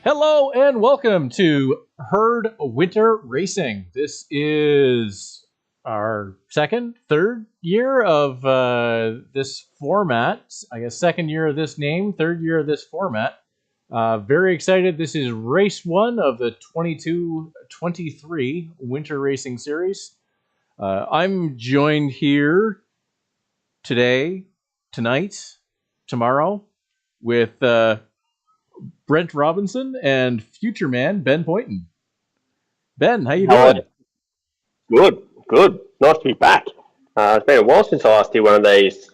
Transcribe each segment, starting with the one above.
Hello and welcome to Herd Winter Racing. This is our third year of this format. I guess second year of this name, third year of this format. Very excited. This is race one of the 22-23 Winter Racing Series. I'm joined here today, tonight, tomorrow with Brent Robinson and future man Ben Poynton. Ben, how you doing? Good. Nice to be back. It's been a while since I asked you one of these.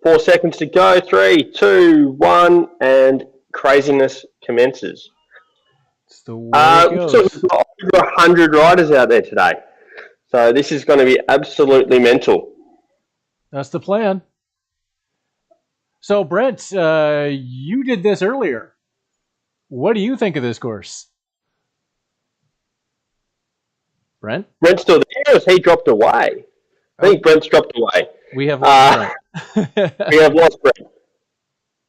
4 seconds to go. 3, 2, 1, and craziness commences. It's the way it goes. So we've got over 100 riders out there today. So this is going to be absolutely mental. That's the plan. So, Brent, you did this earlier. What do you think of this course? Brent? Brent's still there, or has he dropped away? I think Brent's dropped away. We have lost Brent. We have lost Brent.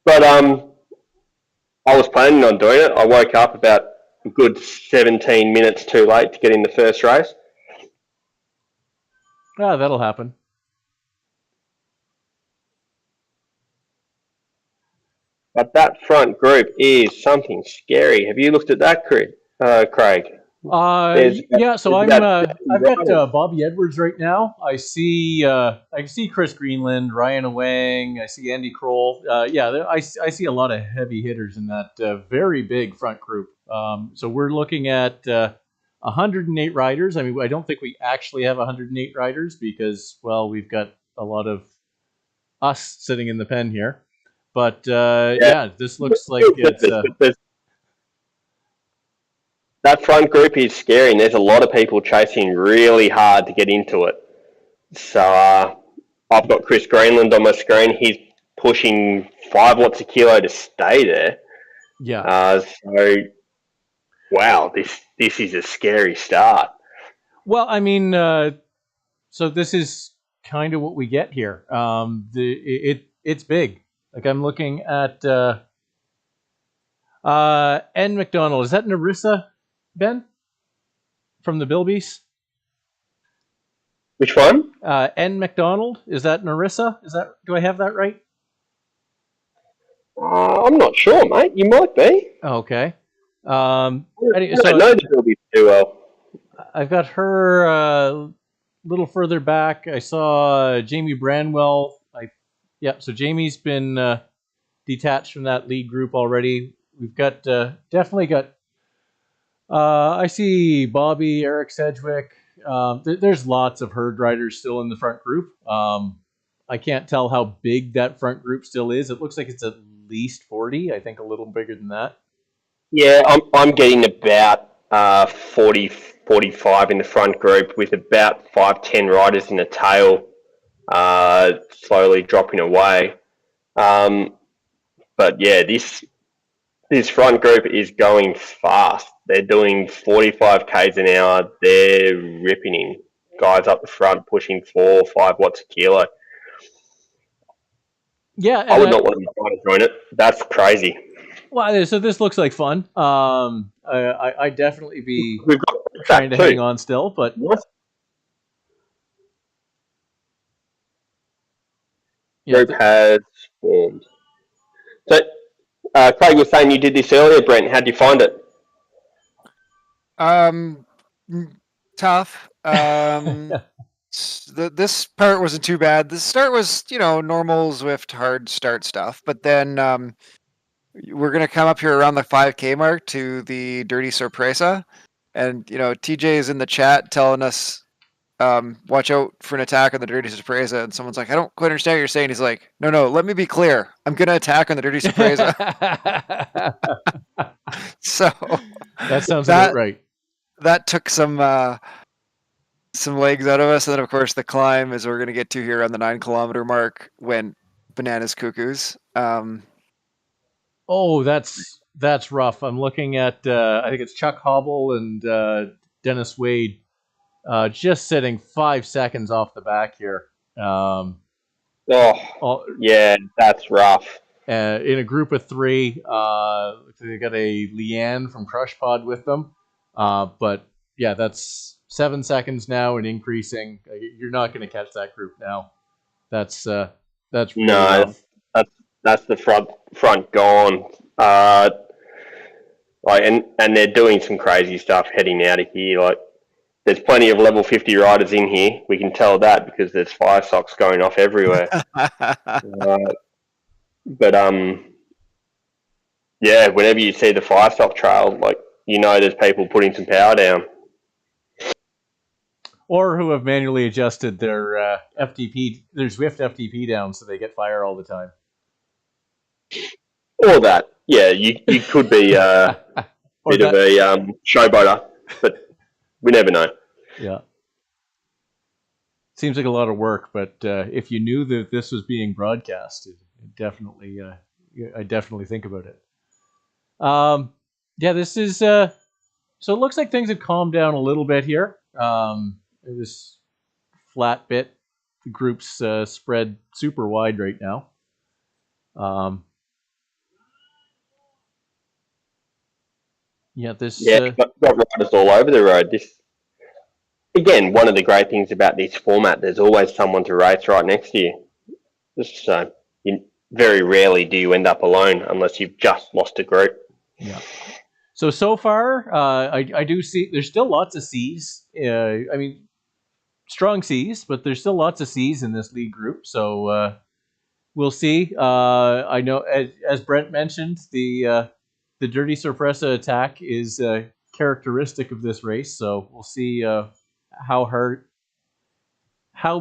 But I was planning on doing it. I woke up about a good 17 minutes too late to get in the first race. That'll happen. But that front group is something scary. Have you looked at that, Craig? So I've got Bobby Edwards right now. I see Chris Greenland, Ryan Wang. I see Andy Kroll. I see a lot of heavy hitters in that very big front group. So we're looking at 108 riders. I mean, I don't think we actually have 108 riders because, well, we've got a lot of us sitting in the pen here. But this looks like it's. That front group is scary, and there's a lot of people chasing really hard to get into it. So I've got Chris Greenland on my screen. He's pushing 5 watts a kilo to stay there. Yeah. Wow, this is a scary start. Well, I mean, so this is kind of what we get here. It's big. Like I'm looking at N. McDonald. Is that Narissa, Ben? From the Bilbies? Which one? N. McDonald. Is that Narissa? Do I have that right? I'm not sure, mate. You might be. Okay. I don't know the Bilbies too well. I've got her a little further back. I saw Jamie Branwell. So Jamie's been detached from that lead group already. We've got definitely got. I see Bobby, Eric Sedgwick. There's lots of herd riders still in the front group. I can't tell how big that front group still is. It looks like it's at least 40. I think a little bigger than that. Yeah, I'm getting about 40, 45 in the front group with about 5-10 riders in the tail, slowly dropping away. But yeah, this front group is going fast. They're doing 45 k's an hour. They're ripping in. Guys up the front pushing 4 or 5 watts a kilo. Yeah, I would not want to try to join it. That's crazy. Well, so this looks like fun. I'd definitely be trying to hang on still, but group has formed. So, Craig was saying you did this earlier, Brent. How'd you find it? Tough. This part wasn't too bad. The start was, normal Zwift hard start stuff, but then we're gonna come up here around the 5K mark to the Dirty Sorpresa, and TJ is in the chat telling us, watch out for an attack on the Dirty Sorpresa, and someone's like, I don't quite understand what you're saying. He's like, no, let me be clear. I'm gonna attack on the Dirty Sorpresa. So that sounds about right. That took some legs out of us, and then of course the climb, as we're gonna get to here on the 9-kilometer mark, went bananas cuckoos. Oh, that's rough. I'm looking at I think it's Chuck Hobble and Dennis Wade just sitting 5 seconds off the back here. Yeah, that's rough. in a group of 3. They got a Leanne from Crush Pod with them. But yeah, that's 7 seconds now and increasing. You're not going to catch that group now. That's really No, rough. that's the front gone. Like and they're doing some crazy stuff heading out of here. Like there's plenty of level 50 riders in here. We can tell that because there's fire socks going off everywhere. But yeah, whenever you see the fire sock trail, like there's people putting some power down. Or who have manually adjusted their FTP, their Zwift FTP down so they get fire all the time. Or that, yeah, you could be a bit of a showboater, but we never know. Yeah. Seems like a lot of work, but if you knew that this was being broadcast, I definitely think about it. Yeah, this is so it looks like things have calmed down a little bit here. This flat bit, the groups spread super wide right now. Yeah, got riders all over the road. This again, one of the great things about this format. There's always someone to race right next to you. So very rarely do you end up alone unless you've just lost a group. Yeah. So far, I do see there's still lots of C's. I mean, strong C's, but there's still lots of C's in this league group. So we'll see. I know, as Brent mentioned, the Dirty Sorpresa attack is characteristic of this race. So we'll see how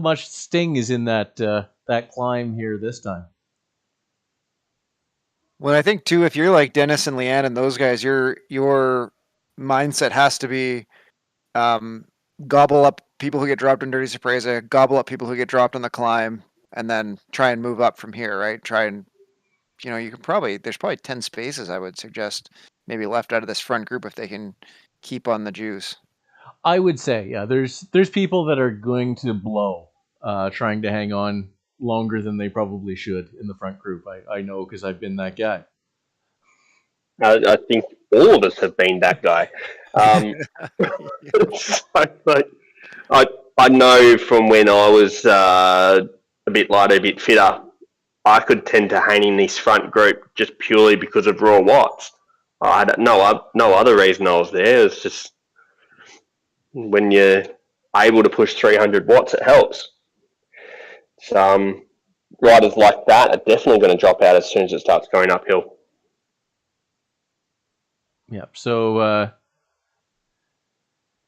much sting is in that climb here this time. Well, I think too, if you're like Dennis and Leanne and those guys, your mindset has to be gobble up people who get dropped in Dirty Sorpresa, gobble up people who get dropped on the climb, and then try and move up from here, right? Try and you can there's probably 10 spaces I would suggest maybe left out of this front group if they can keep on the juice. I would say, yeah, there's people that are going to blow trying to hang on longer than they probably should in the front group. I know because I've been that guy. I think all of us have been that guy. I know from when I was a bit lighter, a bit fitter, I could tend to hang in this front group just purely because of raw watts. I had no other reason I was there. It's just when you're able to push 300 watts, it helps. So riders like that are definitely going to drop out as soon as it starts going uphill. Yeah. So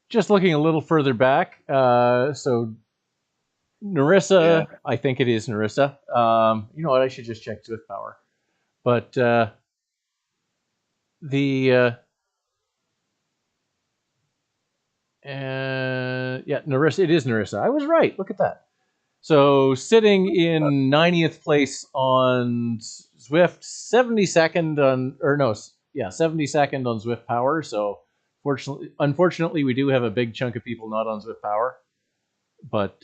just looking a little further back, so Narissa, yeah. I think it is Narissa. You know what? I should just check Zwift power. But Narissa. It is Narissa. I was right. Look at that. So sitting in 90th place on Zwift, 72nd on 72nd on Zwift Power. So unfortunately, we do have a big chunk of people not on Zwift Power, but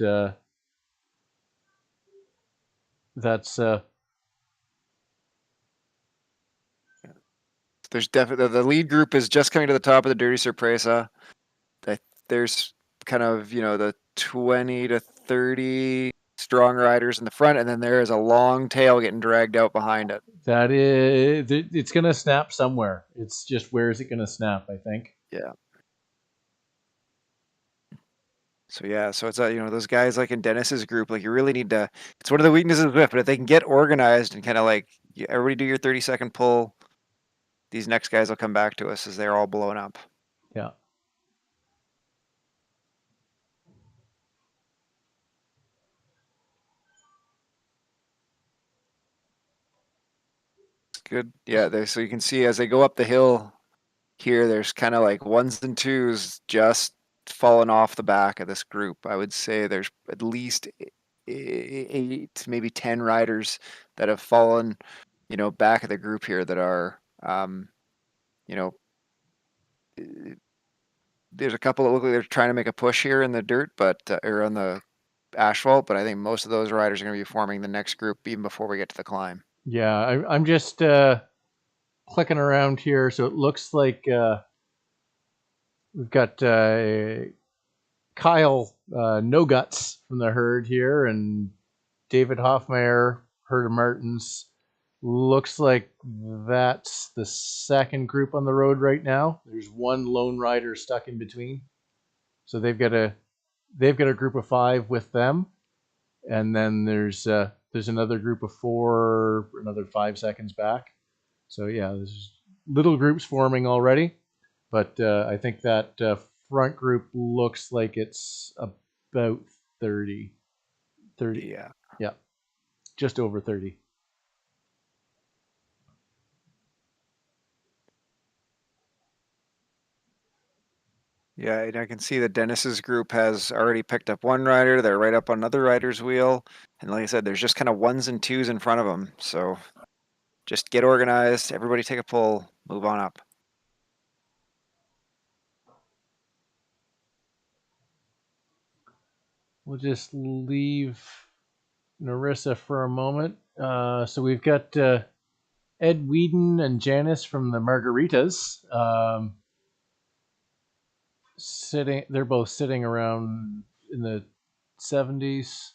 that's. There's definitely the lead group is just coming to the top of the Dirty Sorpresa. There's kind of the 20 to 30 strong riders in the front, and then there is a long tail getting dragged out behind it. That is, it's going to snap somewhere. It's just where is it going to snap? I think. Yeah. So it's those guys like in Dennis's group, like you really need to. It's one of the weaknesses of Zwift, but if they can get organized and kind of like everybody do your 30-second pull, these next guys will come back to us as they're all blown up. Yeah. Good. Yeah, so you can see as they go up the hill here, there's kind of like ones and twos just falling off the back of this group. I would say there's at least 8, maybe 10 riders that have fallen, back of the group here that are, there's a couple that look like they're trying to make a push here in the dirt, or on the asphalt, but I think most of those riders are going to be forming the next group even before we get to the climb. Yeah, I'm just clicking around here, so it looks like we've got Kyle No Guts from the herd here, and David Hoffmeyer, herd of Martins. Looks like that's the second group on the road right now. There's one lone rider stuck in between, so they've got a group of 5 with them, and then there's another group of 4, another 5 seconds back. So yeah, there's little groups forming already, but I think that front group looks like it's about 30, 30. Yeah. Yeah, just over 30. Yeah, and I can see that Dennis's group has already picked up one rider. They're right up on another rider's wheel. And like I said, there's just kind of ones and twos in front of them. So just get organized. Everybody take a pull. Move on up. We'll just leave Narissa for a moment. So we've got Ed Whedon and Janice from the Margaritas sitting. They're both sitting around in the 70s.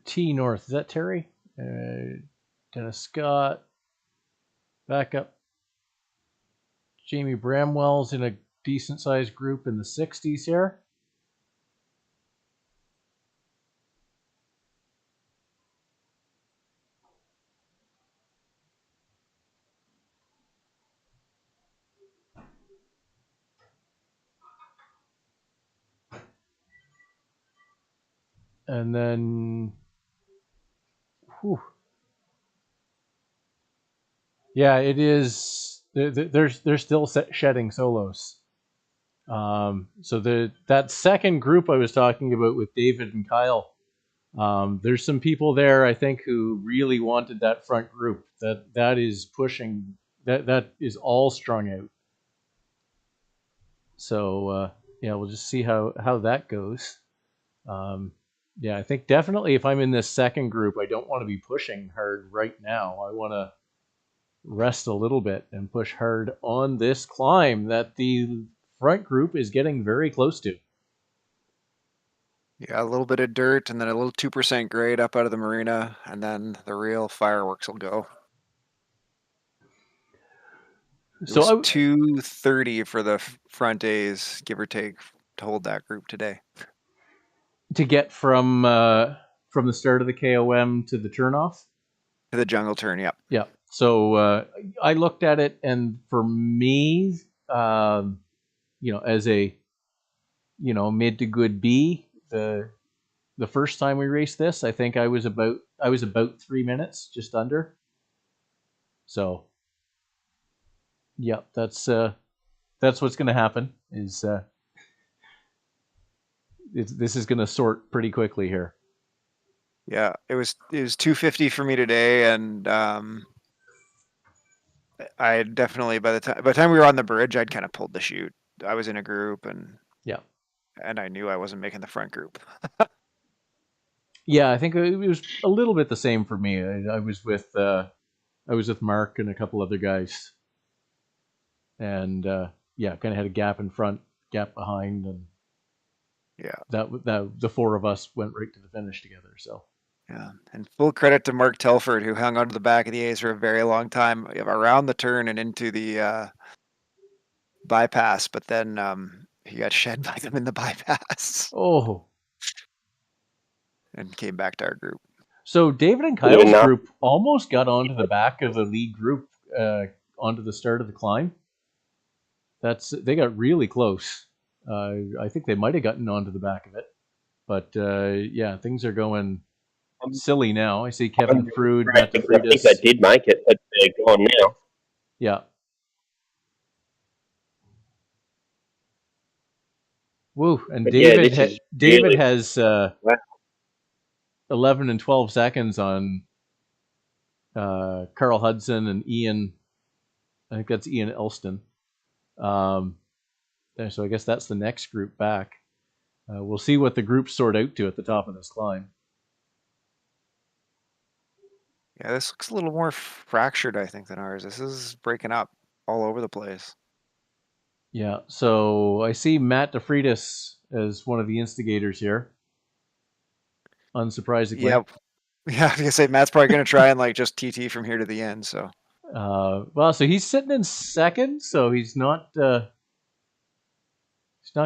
T North, is that Terry? Dennis Scott. Back up. Jamie Bramwell's in a decent sized group in the 60s here. And then, whew, yeah, it is. They're still shedding solos. So that second group I was talking about with David and Kyle, there's some people there I think who really wanted that front group. That is pushing. That is all strung out. So yeah, we'll just see how that goes. Yeah, I think definitely if I'm in this second group, I don't want to be pushing hard right now. I want to rest a little bit and push hard on this climb that the front group is getting very close to. Yeah, a little bit of dirt and then a little 2% grade up out of the marina. And then the real fireworks will go. It was So 230 for the front A's, give or take, to hold that group today. to get from the start of the KOM to the turnoff. To the jungle turn, yep. Yeah. So I looked at it, and for me, as a mid to good B, the first time we raced this, I think I was about 3 minutes, just under. So, yeah, that's what's going to happen. This is going to sort pretty quickly here. Yeah, it was 250 for me today, and I definitely by the time we were on the bridge, I'd kind of pulled the chute. I was in a group, and Yeah. and I knew I wasn't making the front group. Yeah, I think it was a little bit the same for me. I was with Mark and a couple other guys, and yeah, kind of had a gap in front, gap behind, and Yeah, that the 4 of us went right to the finish together. So yeah, and full credit to Mark Telford, who hung onto the back of the A's for a very long time around the turn and into the bypass, but then he got shed by them in the bypass oh, and came back to our group. so David and Bit of a Kyle's nut. group almost got onto the back of the lead group, onto the start of the climb. They got really close. I think they might have gotten onto the back of it, but yeah, things are going silly now. I see Kevin Frood, Matt I think they DeFritis. did make it, but they're gone now. Yeah. Woo! And But yeah, this is David really has wow. 11 and 12 seconds on Carl Hudson and Ian. I think that's Ian Elston. So I guess that's the next group back. We'll see what the groups sort out to at the top of this climb. Yeah, this looks a little more fractured, I think, than ours. This is breaking up all over the place. Yeah, so I see Matt DeFreitas as one of the instigators here. Unsurprisingly. Yep. Yeah, I was gonna say Matt's probably gonna try and like just TT from here to the end. So Well, so he's sitting in second, so he's not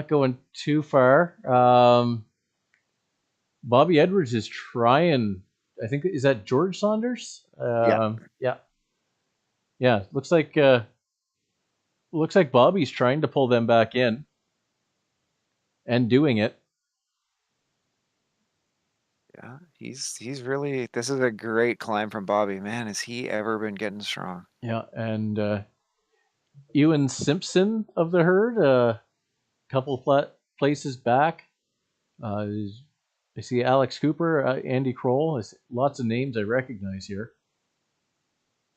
going too far. Bobby Edwards is trying. I think is that George Saunders. Yeah. Looks like Bobby's trying to pull them back in, and doing it. yeah, he's really. This is a great climb from Bobby. Man, has he ever been getting strong? Yeah, and Ewan Simpson of the herd, a couple places back. I see Alex Cooper, Andy Kroll. Lots of names I recognize here.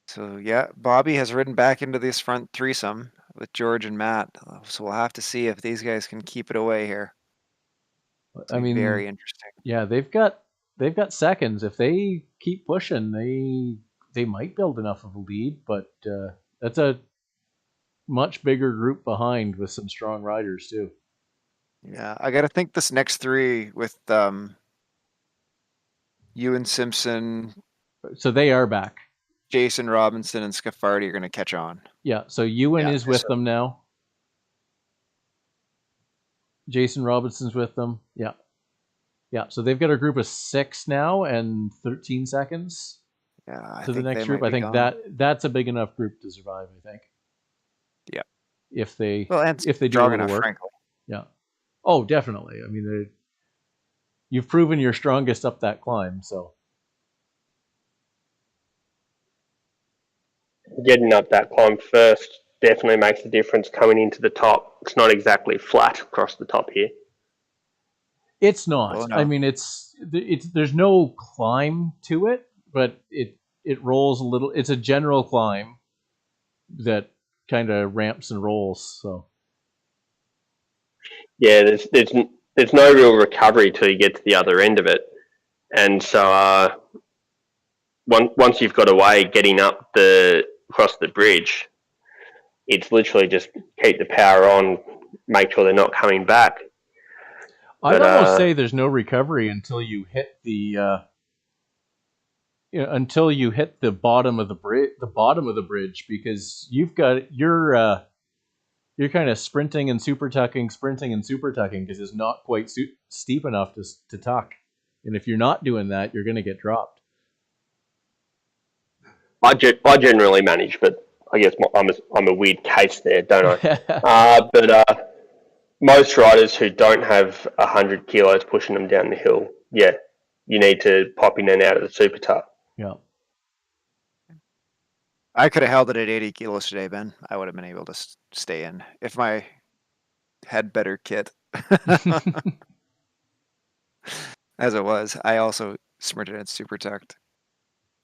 So yeah, Bobby has ridden back into this front threesome with George and Matt. So we'll have to see if these guys can keep it away here. I mean, very interesting. Yeah, they've got seconds. If they keep pushing, they might build enough of a lead. But that's a much bigger group behind with some strong riders too. Yeah, I got to think this next three with Ewan Simpson. So they are back. Jason Robinson and Scaffardi are going to catch on. Yeah, so Ewan is with them now. Jason Robinson's with them. Yeah. Yeah, so they've got a group of 6 now and 13 seconds. Yeah, to the next group. I think that's a big enough group to survive, I think. Yeah. If they do a little work. Frankly. Yeah. Oh, definitely. I mean, you've proven you're strongest up that climb, so getting up that climb first definitely makes a difference coming into the top. It's not exactly flat across the top here. It's not. Oh, no. I mean, it's there's no climb to it, but it rolls a little. It's a general climb that kind of ramps and rolls. So yeah, there's no real recovery till you get to the other end of it, and so once you've got away getting up across the bridge, it's literally just keep the power on, make sure they're not coming back. I'd almost say there's no recovery until you hit the bottom of the bridge, because you're kind of sprinting and super tucking because it's not quite steep enough to tuck, and if you're not doing that, you're going to get dropped. I generally manage, but I guess I'm a weird case there, don't I? But most riders who don't have 100 kilos pushing them down the hill, yeah, you need to pop in and out of the super tuck. Yeah. I could have held it at 80 kilos today, Ben. I would have been able to stay in if I had better kit. As it was, I also sprinted and super tucked.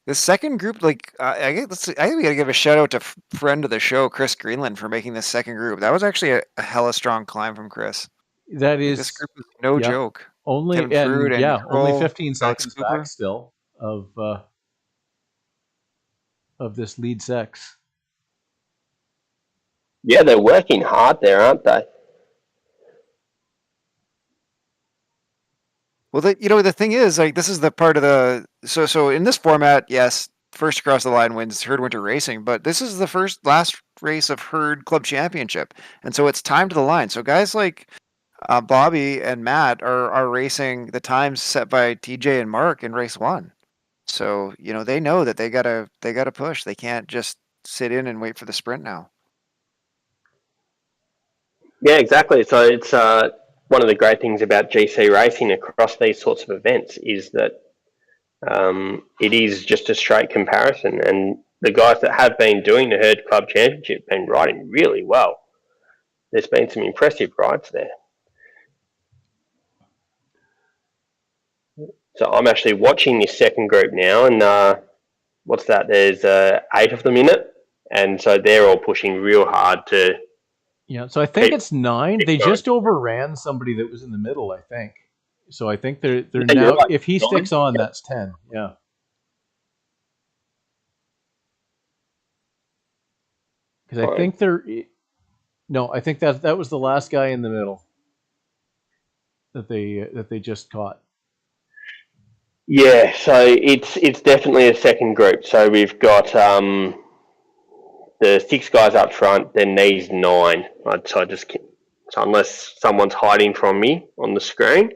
The second group, like I think we gotta give a shout out to friend of the show, Chris Greenland, for making this second group. That was actually a hella strong climb from Chris. That is, this group is no joke. Only only 15 seconds back still of this lead 6. Yeah, they're working hard there, aren't they? Well, the thing is, like, this is the part of the so in this format, yes, first across the line wins Herd Winter Racing, but this is the last race of Herd Club Championship, and so it's time to the line. So guys like Bobby and Matt are racing the times set by TJ and Mark in race 1. So they know that they gotta push. They can't just sit in and wait for the sprint now. Yeah, exactly. So it's one of the great things about GC racing across these sorts of events is that it is just a straight comparison, and the guys that have been doing the Herd Club Championship have been riding really well. There's been some impressive rides there. So I'm actually watching this second group now, and what's that? There's 8 of them in it, and so they're all pushing real hard to Yeah, so I think it's 9. They 9. just overran somebody that was in the middle, I think. So I think they're Yeah, you're now. right. If he 9. sticks on, that's 10. Yeah, because I Fine. think they're. No, I think that was the last guy in the middle that they just caught. Yeah, so it's definitely a second group. So we've got the 6 guys up front, then these 9. So unless someone's hiding from me on the screen,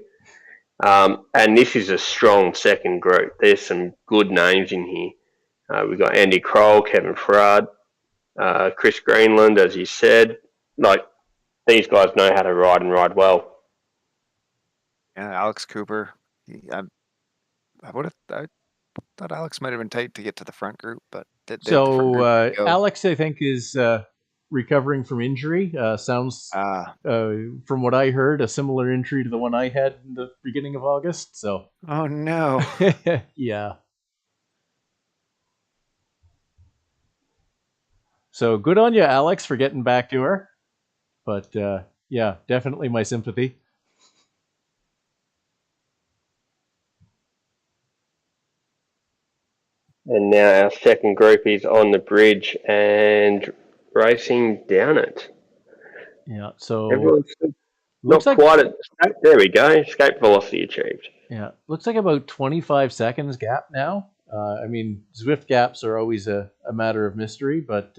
and this is a strong second group. There's some good names in here. We've got Andy Kroll, Kevin Farad, Chris Greenland, as you said. Like, these guys know how to ride and ride well. Yeah, Alex Cooper. I thought Alex might have been tight to get to the front group, but the front So group Alex, I think, is recovering from injury. Sounds, from what I heard, a similar injury to the one I had in the beginning of August. So, oh no. yeah. So good on you, Alex, for getting back to her. But yeah, definitely my sympathy. And now our second group is on the bridge and racing down it. Yeah. So Everyone's looks not like quite at. There we go. Escape velocity achieved. yeah, looks like about 25 seconds gap now. I mean, Zwift gaps are always a matter of mystery, but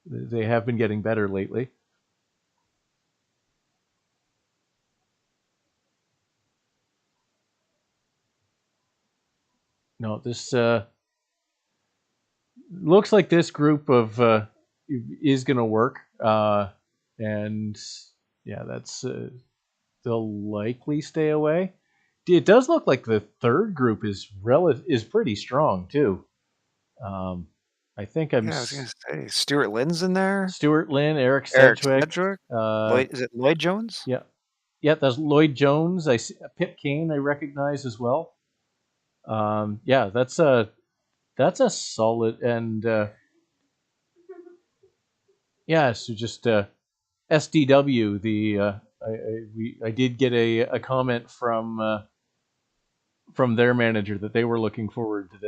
they have been getting better lately. No, this looks like this group of is going to work, and yeah, that's they'll likely stay away. It does look like the third group is pretty strong too. I think I'm Yeah, I was gonna say Stuart Lynn's in there. Stuart Lynn, Eric Eric Sedgwick. Sedgwick. Is it Lloyd Jones? Yeah, yeah, that's Lloyd Jones. I see Pip Kane. I recognize as well. Yeah, that's a solid and yeah. So just SDW. I did get a comment from their manager that they were looking forward to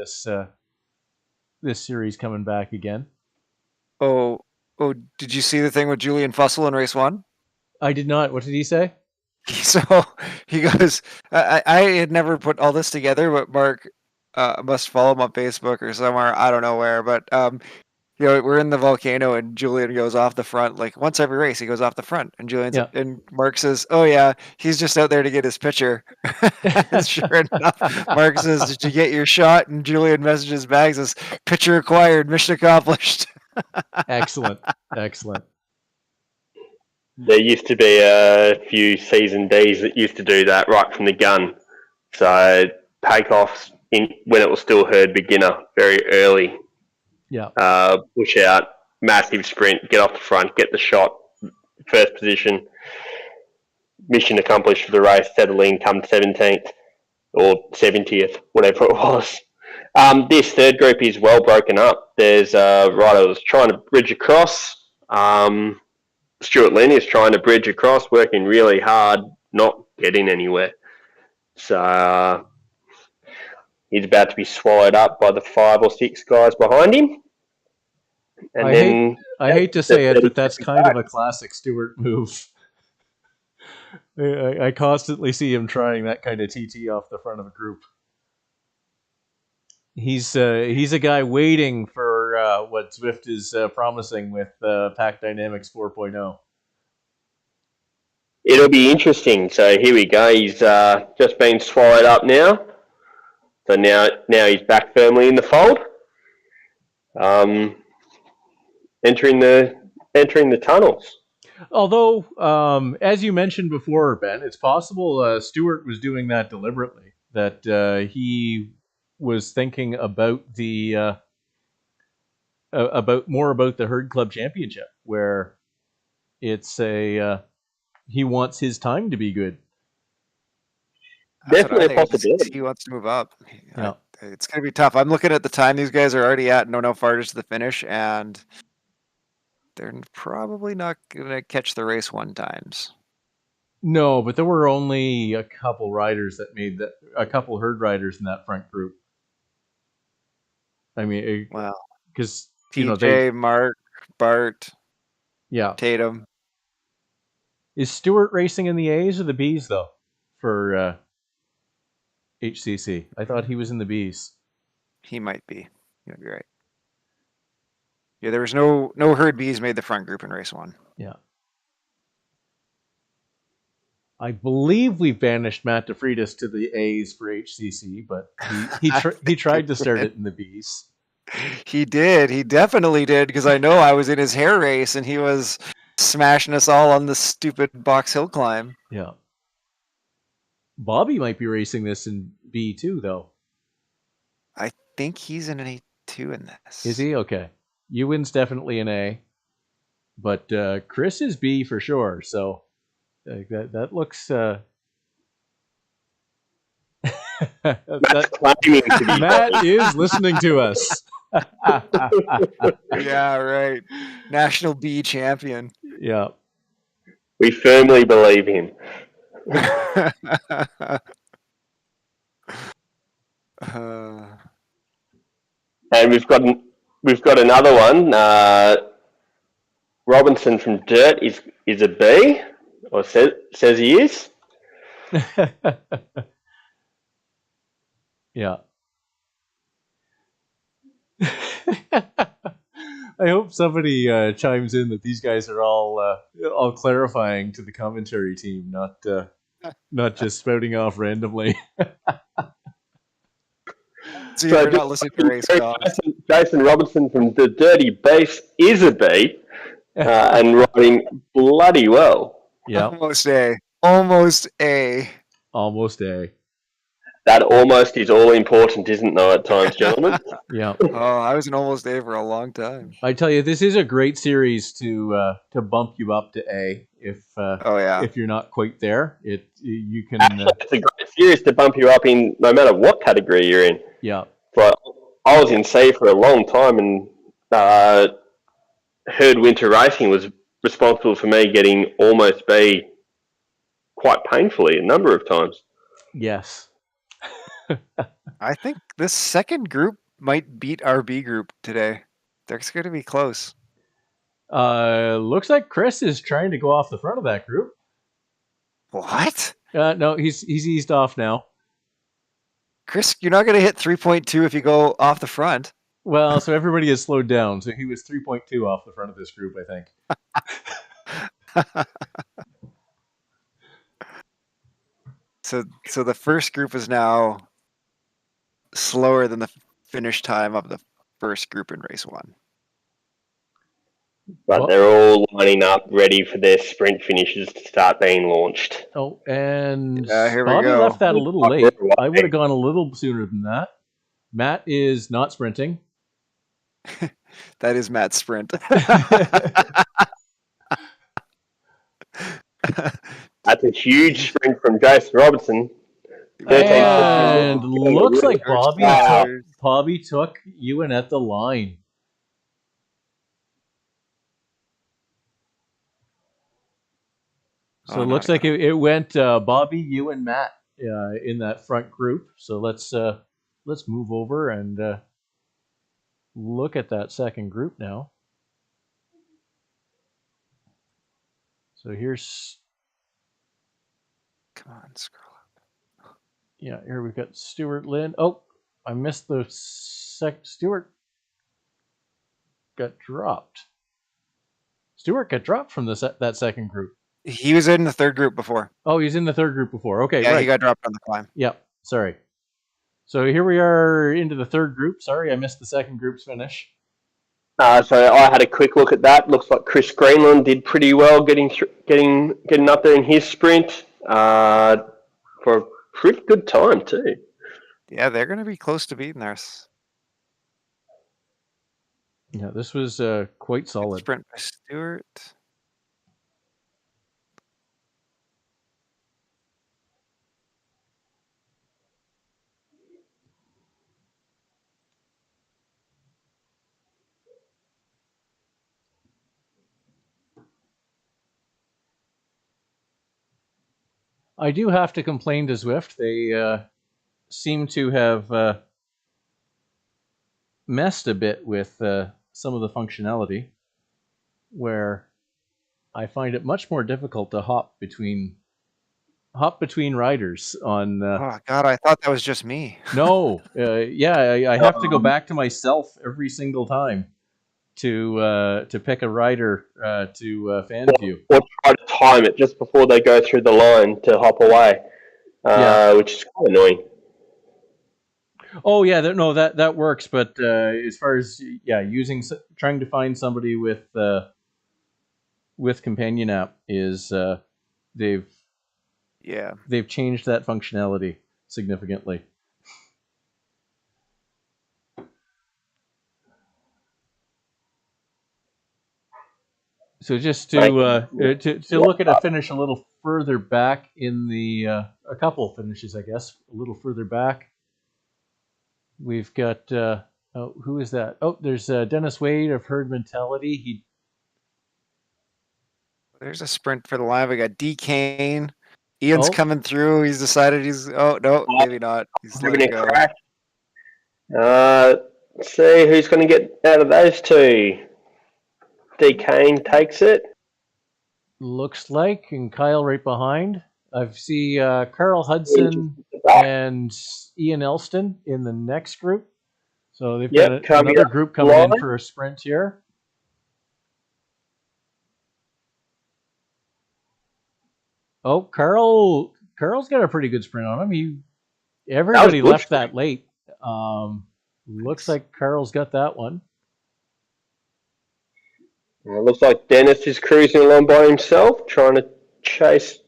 this series coming back again. Oh, did you see the thing with Julian Fussell in race 1? I did not. What did he say? So he goes, I had never put all this together, but Mark must follow him on Facebook or somewhere. I don't know where, but we're in the volcano and Julian goes off the front. Like once every race, he goes off the front, and and Mark says, "Oh yeah, he's just out there to get his picture." And sure enough, Mark says, "Did you get your shot?" And Julian messages back, says, "Picture acquired, mission accomplished." Excellent. There used to be a few season Ds that used to do that right from the gun. So takeoffs when it was still herd beginner very early. Yeah. Push out, massive sprint, get off the front, get the shot, first position. Mission accomplished for the race, settle in, come 17th or 70th, whatever it was. This third group is well broken up. There's a rider that's trying to bridge across. Stuart Lynn is trying to bridge across, working really hard, not getting anywhere. So he's about to be swallowed up by the 5 or 6 guys behind him. And I hate to say it, but that's kind of a classic Stewart move. I constantly see him trying that kind of TT off the front of a group. He's a guy waiting for what Zwift is promising with Pack Dynamics 4.0. It'll be interesting. So here we go. He's just been swallowed up now. So now he's back firmly in the fold. Entering the tunnels. Although, as you mentioned before, Ben, it's possible Stewart was doing that deliberately. That he was thinking about the about the Herd Club Championship, where it's he wants his time to be good. Definitely a possibility. He wants to move up. Yeah. It's going to be tough. I'm looking at the time these guys are already at, no farther to the finish, and they're probably not gonna catch the race one times. No, but there were only a couple riders that made that. A couple herd riders in that front group. I mean, Well, because TJ, Mark, Bart, yeah. Tatum. Is Stewart racing in the A's or the B's though? For HCC, I thought he was in the B's. He might be. You'll be right. Yeah, there was no herd B's made the front group in race one. Yeah. I believe we banished Matt DeFreitas to the A's for HCC, but he tried to start it in the B's. He did. He definitely did, because I know I was in his hair race and he was smashing us all on the stupid Box Hill climb. Yeah. Bobby might be racing this in B too, though. I think he's in an A2 in this. Is he? Okay. Ewan's definitely an A, but Chris is B for sure. So that looks. Matt's claiming to be Matt is listening to us. Yeah, right. National B champion. Yeah. We firmly believe him. And we've got another one. Robinson from Dirt is a B, or says he is. Yeah. I hope somebody chimes in that these guys are all clarifying to the commentary team, not just spouting off randomly. So you're not listening to race calls. Jason Robinson from the Dirty Base is a B, and riding bloody well. Yeah. Almost A. Almost A. Almost A. That almost is all important, isn't though, at times, gentlemen? Yeah. Oh, I was an almost A for a long time. I tell you, this is a great series to bump you up to A if you're not quite there. You can. Actually, it's a great series to bump you up in, no matter what category you're in. Yeah. But I was in C for a long time, and Herd Winter Racing was responsible for me getting almost B quite painfully a number of times. Yes. I think this second group might beat our B group today. They're going to be close. Looks like Chris is trying to go off the front of that group. What? No, he's eased off now. Chris, you're not going to hit 3.2 if you go off the front. Well, so everybody has slowed down. So he was 3.2 off the front of this group, I think. So the first group is now slower than the finish time of the first group in race one. But they're all lining up, ready for their sprint finishes to start being launched. Oh, and here Bobby we go. left that a little late. I would have gone a little sooner than that. Matt is not sprinting. That is Matt's sprint. That's a huge sprint from Jason Robinson. And looks like Bobby took Ewan at the line. So it looks like it went Bobby, you, and Matt in that front group. So let's move over and look at that second group now. So here's. Come on, scroll up. Yeah, here we've got Stuart Lynn. Oh, I missed the Stuart got dropped. Stuart got dropped from that second group. He was in the third group before. Oh, he's in the third group before. Okay, yeah, right. He got dropped on the climb. Yep, sorry. So here we are into the third group. Sorry, I missed the second group's finish. So I had a quick look at that. Looks like Chris Greenland did pretty well getting up there in his sprint for a pretty good time too. Yeah, they're going to be close to beating us. Yeah, this was quite solid. Sprint by Stewart. I do have to complain to Zwift. They seem to have messed a bit with some of the functionality, where I find it much more difficult to hop between riders on. Oh God, I thought that was just me. No, yeah, I have to go back to myself every single time to pick a rider to fan view. Or try to time it just before they go through the line to hop away, which is quite annoying. Oh yeah, no, that works. But as far as trying to find somebody with companion app is they've changed that functionality significantly. So just to look at a finish a little further back in the a couple of finishes, I guess, a little further back, we've got who is that? Oh, there's Dennis Wade of Herd Mentality. There's a sprint for the line. We got D. Kane. Ian's coming through. He's decided he's. Oh no, maybe not. He's letting go. Let's see who's going to get out of those two. D. Kane takes it. Looks like, and Kyle right behind. I see Carl Hudson and Ian Elston in the next group. So they've got another group coming in for a sprint here. Oh, Carl's got a pretty good sprint on him. Everybody left that late. Looks like Carl's got that one. Well, it looks like Dennis is cruising along by himself, trying to chase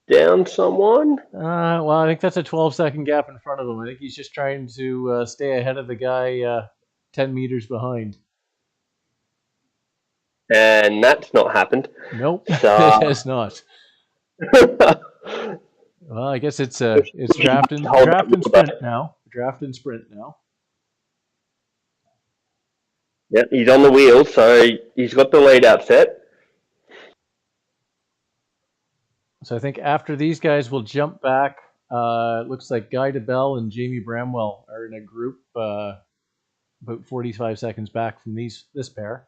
down someone. Well, I think that's a 12-second gap in front of him. I think he's just trying to stay ahead of the guy 10 meters behind. And that's not happened. Nope, it has not. Well, I guess it's draft and sprint now. Draft and sprint now. Yep, he's on the wheel, so he's got the lead out set. So I think after these guys, we'll jump back. It looks like Guy DeBell and Jamie Bramwell are in a group about 45 seconds back from this pair.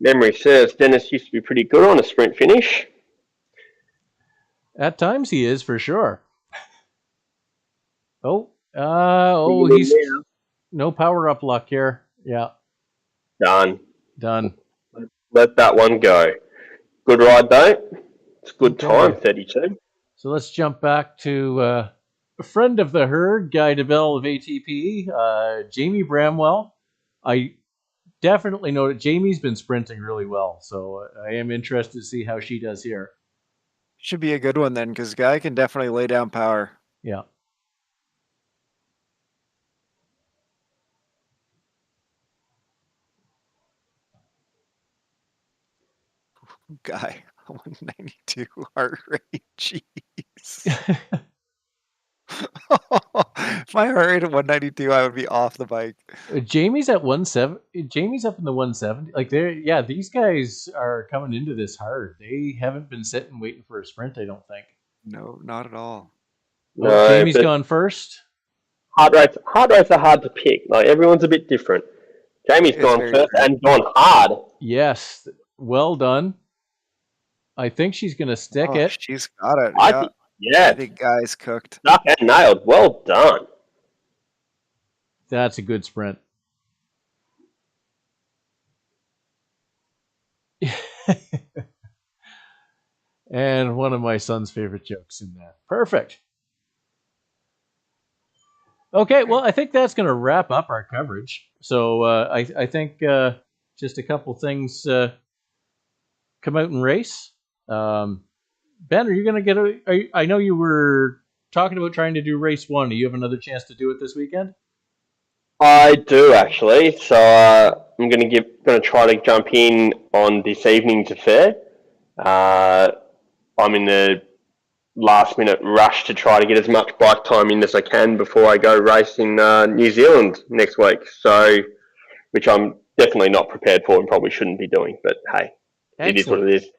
Memory serves, Dennis used to be pretty good on a sprint finish. At times he is, for sure. He's no power-up luck here. Yeah. Done. Let that one go. Good ride, though. It's a good time, 32. So let's jump back to a friend of the herd, Guy DeBell of ATP, Jamie Bramwell. I definitely know that Jamie's been sprinting really well, so I am interested to see how she does here. Should be a good one then, because Guy can definitely lay down power. Yeah. Guy, 192 heart rate. Jeez. If my heart rate at 192, I would be off the bike. Jamie's at 170. Jamie's up in the 170. Like these guys are coming into this hard. They haven't been sitting waiting for a sprint, I don't think. No, not at all. No, Jamie's gone first. Heart rates are hard to pick. Like, everyone's a bit different. Jamie's gone first and gone hard. Yes, well done. I think she's going to stick it. She's got it. Yeah. I think Guy's cooked. Stuck and nailed. Well done. That's a good sprint. And one of my son's favorite jokes in that. Perfect. Okay, well, I think that's going to wrap up our coverage. So I think just a couple things come out and race. Ben, are you going to get I know you were talking about trying to do race 1. Do you have another chance to do it this weekend? I do, actually. So I'm going to try to jump in on this evening's affair. I'm in the last minute rush to try to get as much bike time in as I can before I go race in New Zealand next week. So, which I'm definitely not prepared for and probably shouldn't be doing. But hey, it is what Excellent. it is.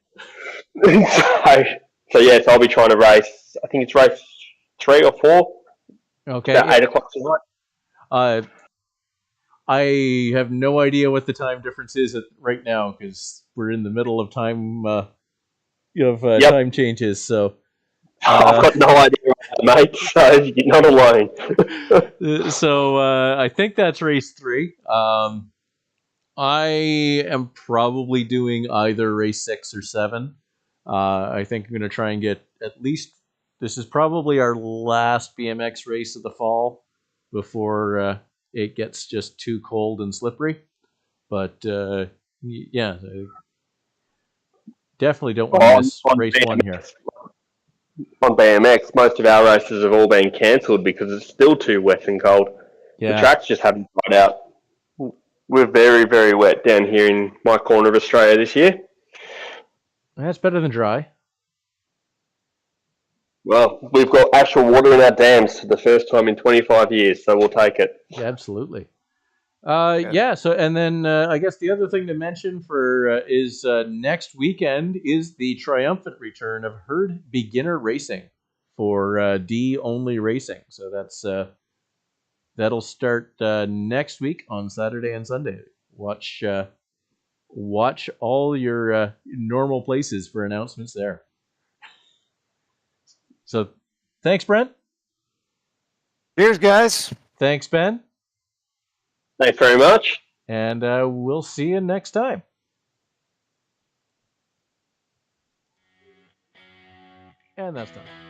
so yes, I'll be trying to race. I think it's race 3 or 4. Okay. About 8 o'clock tonight. I have no idea what the time difference is right now because we're in the middle of time Yep, time changes. So I've got no idea, mate. So you're not alone. I think that's race 3. I am probably doing either race 6 or 7. I think I'm going to try and get at least. This is probably our last BMX race of the fall before it gets just too cold and slippery. But yeah, definitely don't want to on, miss on race 1 here. on BMX, most of our races have all been cancelled because it's still too wet and cold. The Yeah, tracks just haven't dried out. We're very, very wet down here in my corner of Australia this year. that's better than dry. Well, we've got actual water in our dams for the first time in 25 years, so we'll take it. Yeah, absolutely. Yeah. So, and then I guess the other thing to mention for is next weekend is the triumphant return of Herd Beginner Racing for D only racing. So that'll start next week on Saturday and Sunday. Watch all your normal places for announcements there. So, thanks, Brent. Cheers, guys. Thanks, Ben. Thanks very much. And we'll see you next time. And that's done.